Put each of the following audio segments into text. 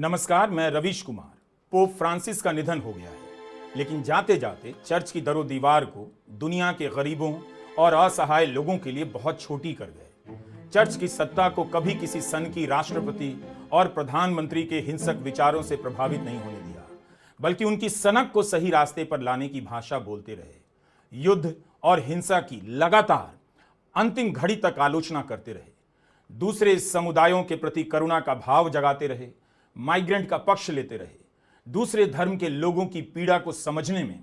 नमस्कार, मैं Ravish Kumar. Pope Francis का निधन हो गया है, लेकिन जाते जाते चर्च की दरो दीवार को दुनिया के गरीबों और असहाय लोगों के लिए बहुत छोटी कर गए। चर्च की सत्ता को कभी किसी सन की राष्ट्रपति और प्रधानमंत्री के हिंसक विचारों से प्रभावित नहीं होने दिया, बल्कि उनकी सनक को सही रास्ते पर लाने की भाषा बोलते रहे। युद्ध और हिंसा की लगातार अंतिम घड़ी तक आलोचना करते रहे, दूसरे समुदायों के प्रति करुणा का भाव जगाते रहे, माइग्रेंट का पक्ष लेते रहे, दूसरे धर्म के लोगों की पीड़ा को समझने में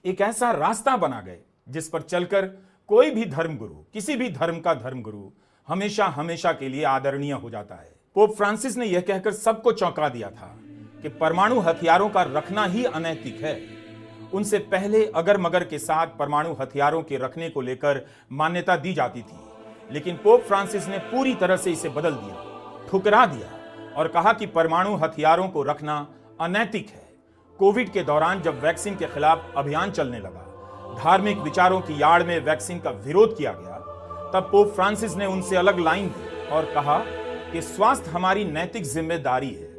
एक ऐसा रास्ता बना गए जिस पर चलकर कोई भी धर्मगुरु, किसी भी धर्म का धर्मगुरु हमेशा हमेशा के लिए आदरणीय हो जाता है। पोप फ्रांसिस ने यह कहकर सबको चौंका दिया था कि परमाणु हथियारों का रखना ही अनैतिक है। उनसे पहले अगर मगर के साथ परमाणु हथियारों के रखने को लेकर मान्यता दी जाती थी, लेकिन पोप फ्रांसिस ने पूरी तरह से इसे बदल दिया, ठुकरा दिया और कहा कि परमाणु हथियारों को रखना अनैतिक है। कोविड के दौरान जब वैक्सीन के खिलाफ अभियान चलने लगा, धार्मिक विचारों की आड़ में वैक्सीन का विरोध किया गया, तब पोप फ्रांसिस ने उनसे अलग लाइन दी और कहा कि स्वास्थ्य हमारी नैतिक जिम्मेदारी है।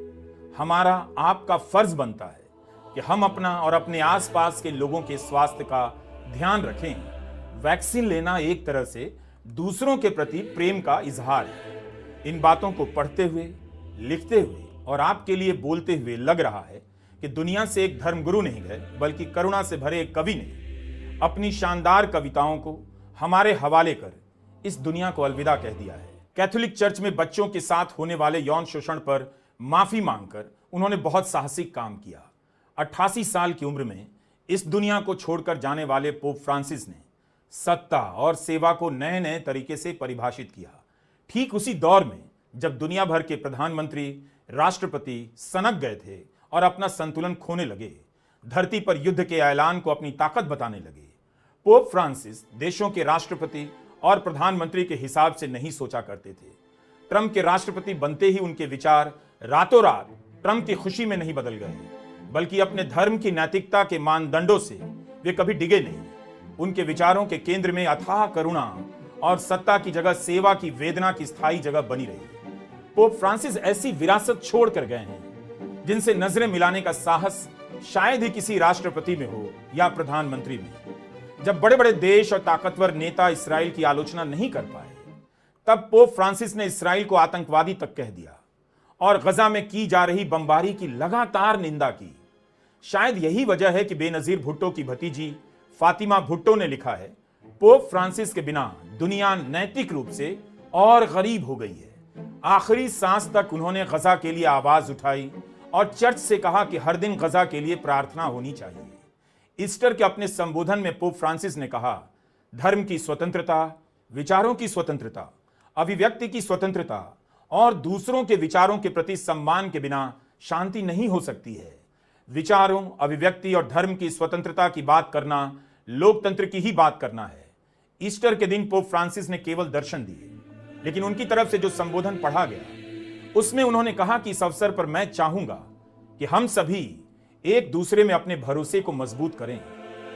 हमारा आपका फर्ज बनता है कि हम अपना और अपने आसपास के लोगों के स्वास्थ्य का ध्यान रखें। वैक्सीन लेना एक तरह से दूसरों के प्रति प्रेम का इजहार है। इन बातों को पढ़ते हुए, लिखते हुए और आपके लिए बोलते हुए लग रहा है कि दुनिया से एक धर्मगुरु नहीं गए, बल्कि करुणा से भरे एक कवि ने अपनी शानदार कविताओं को हमारे हवाले कर इस दुनिया को अलविदा कह दिया है। कैथोलिक चर्च में बच्चों के साथ होने वाले यौन शोषण पर माफी मांगकर उन्होंने बहुत साहसिक काम किया। 88 साल की उम्र में इस दुनिया को छोड़कर जाने वाले पोप फ्रांसिस ने सत्ता और सेवा को नए नए तरीके से परिभाषित किया। ठीक उसी दौर में जब दुनिया भर के प्रधानमंत्री, राष्ट्रपति सनक गए थे और अपना संतुलन खोने लगे, धरती पर युद्ध के ऐलान को अपनी ताकत बताने लगे, पोप फ्रांसिस देशों के राष्ट्रपति और प्रधानमंत्री के हिसाब से नहीं सोचा करते थे। ट्रंप के राष्ट्रपति बनते ही उनके विचार रातों रात ट्रंप की खुशी में नहीं बदल गए, बल्कि अपने धर्म की नैतिकता के मानदंडों से वे कभी डिगे नहीं। उनके विचारों के केंद्र में अथाह करुणा और सत्ता की जगह सेवा की वेदना की स्थायी जगह बनी रही। पोप फ्रांसिस ऐसी विरासत छोड़ कर गए हैं जिनसे नजरें मिलाने का साहस शायद ही किसी राष्ट्रपति में हो या प्रधानमंत्री में। जब बड़े बड़े देश और ताकतवर नेता इस्राएल की आलोचना नहीं कर पाए, तब पोप फ्रांसिस ने इस्राएल को आतंकवादी तक कह दिया और गजा में की जा रही बमबारी की लगातार निंदा की। शायद यही वजह है कि बेनजीर भुट्टो की भतीजी फातिमा भुट्टो ने लिखा है, पोप फ्रांसिस के बिना दुनिया नैतिक रूप से और गरीब हो गई है। आखिरी सांस तक उन्होंने गजा के लिए आवाज उठाई और चर्च से कहा कि हर दिन गजा के लिए प्रार्थना होनी चाहिए। ईस्टर के अपने संबोधन में पोप फ्रांसिस ने कहा, धर्म की स्वतंत्रता, विचारों की स्वतंत्रता, अभिव्यक्ति की स्वतंत्रता और दूसरों के विचारों के प्रति सम्मान के बिना शांति नहीं हो सकती है। विचारों, अभिव्यक्ति और धर्म की स्वतंत्रता की बात करना लोकतंत्र की ही बात करना है। ईस्टर के दिन पोप फ्रांसिस ने केवल दर्शन दिए, लेकिन उनकी तरफ से जो संबोधन पढ़ा गया उसमें उन्होंने कहा कि इस अवसर पर मैं चाहूंगा कि हम सभी एक दूसरे में अपने भरोसे को मजबूत करें।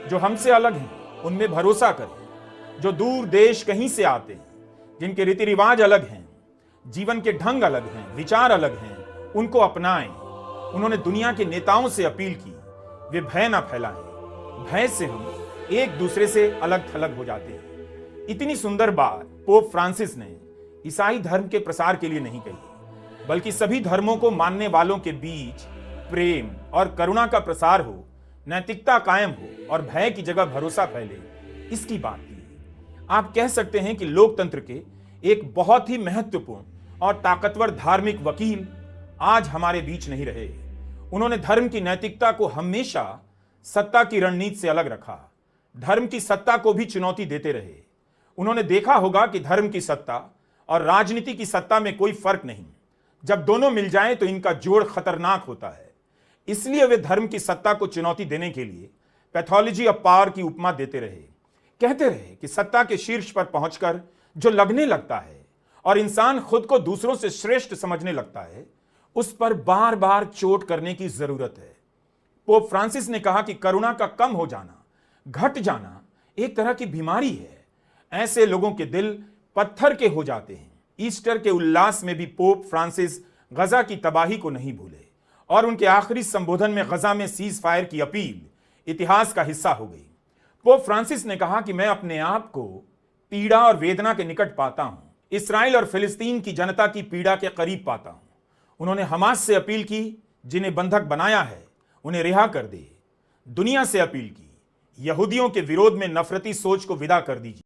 जो हमसे अलग हैं उनमें भरोसा करें। जो दूर देश कहीं से आते हैं, जिनके रीति रिवाज अलग हैं, जीवन के ढंग अलग हैं, विचार अलग हैं, उनको अपनाएं। उन्होंने दुनिया के नेताओं से अपील की, वे भय ना फैलाएं। भय से हम एक दूसरे से अलग थलग हो जाते हैं। इतनी सुंदर बात पोप फ्रांसिस ने ईसाई धर्म के प्रसार के लिए नहीं कही, बल्कि सभी धर्मों को मानने वालों के बीच प्रेम और करुणा का प्रसार हो, नैतिकता कायम हो और भय की जगह भरोसा फैले, इसकी बात की। आप कह सकते हैं कि लोकतंत्र के एक बहुत ही महत्वपूर्ण और ताकतवर धार्मिक वकील आज हमारे बीच नहीं रहे। उन्होंने धर्म की नैतिकता को हमेशा सत्ता की रणनीति से अलग रखा, धर्म की सत्ता को भी चुनौती देते रहे। उन्होंने देखा होगा कि धर्म की सत्ता और राजनीति की सत्ता में कोई फर्क नहीं, जब दोनों मिल जाएं तो इनका जोड़ खतरनाक होता है। इसलिए वे धर्म की सत्ता को चुनौती देने के लिए पैथोलॉजी ऑफ पावर की उपमा देते रहे। कहते रहे कि सत्ता के शीर्ष पर पहुंचकर जो लगने लगता है और इंसान खुद को दूसरों से श्रेष्ठ समझने लगता है, उस पर बार बार चोट करने की जरूरत है। पोप फ्रांसिस ने कहा कि करुणा का कम हो जाना, घट जाना एक तरह की बीमारी है। ऐसे लोगों के दिल पत्थर के हो जाते हैं। ईस्टर के उल्लास में भी पोप फ्रांसिस गजा की तबाही को नहीं भूले और उनके आखिरी संबोधन में गजा में सीज फायर की अपील इतिहास का हिस्सा हो गई। पोप फ्रांसिस ने कहा कि मैं अपने आप को पीड़ा और वेदना के निकट पाता हूं, इसराइल और फिलिस्तीन की जनता की पीड़ा के करीब पाता हूं। उन्होंने हमास से अपील की, जिन्हें बंधक बनाया है उन्हें रिहा कर दे। दुनिया से अपील की, यहूदियों के विरोध में नफरती सोच को विदा कर दीजिए।